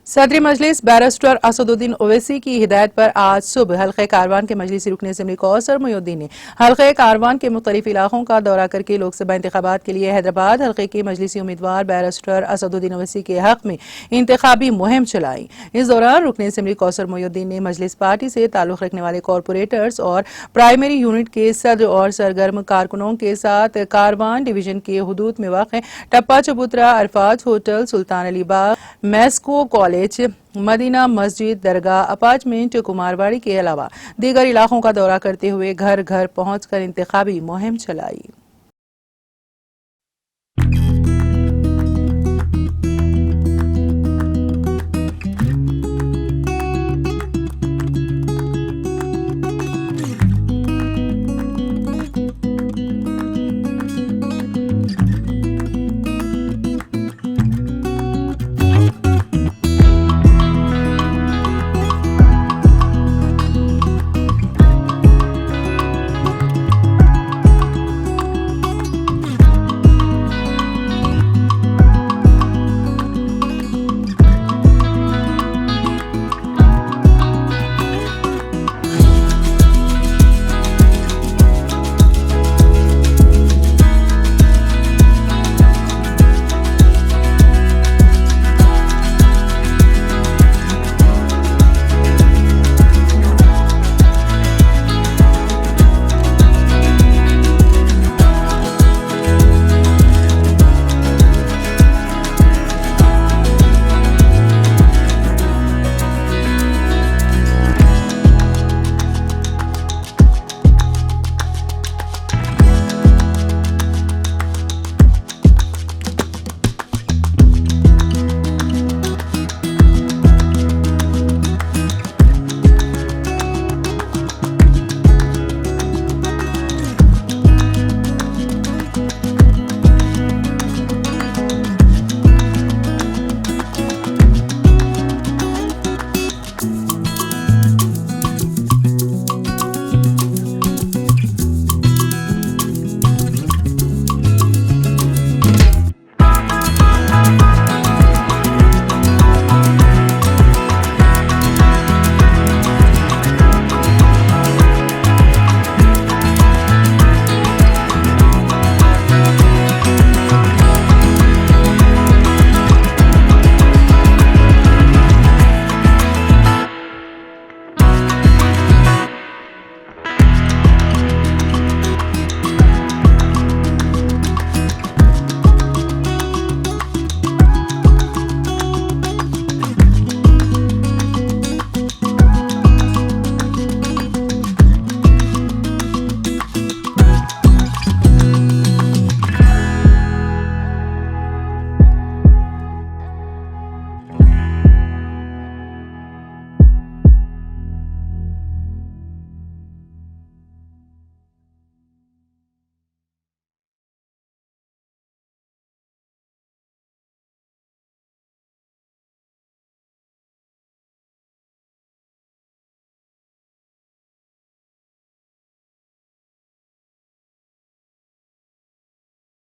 सदर मजलिस बैरिस्टर असदुद्दीन ओवैसी की हिदायत पर आज सुबह हल्के कारवान के मजलिसी रुकन असेंबली कौसर मोहिउद्दीन ने हल्के कारवान के मुख्तलिफ इलाकों का दौरा करके लोकसभा इंतखाबात के लिए हैदराबाद हल्के के मजलिसी उम्मीदवार बैरिस्टर असदुद्दीन ओवैसी के हक में इंतखाबी मुहिम चलाई। इस दौरान रुकन असेंबली कौसर मोहिउद्दीन ने मजलिस पार्टी से ताल्लुक रखने वाले कॉरपोरेटर्स और प्राइमरी यूनिट के सदर और सरगर्म कारकुनों के साथ कारवान डिवीजन के हुदूद में वाक़ टप्पा चबूतरा, अरफात होटल, सुल्तान अली बाग, मैस्को कॉलेज, मदीना मस्जिद, दरगाह, अपार्टमेंट, कुमारवाड़ी के अलावा दीगर इलाकों का दौरा करते हुए घर घर पहुंचकर इंतखाबी मुहिम चलाई।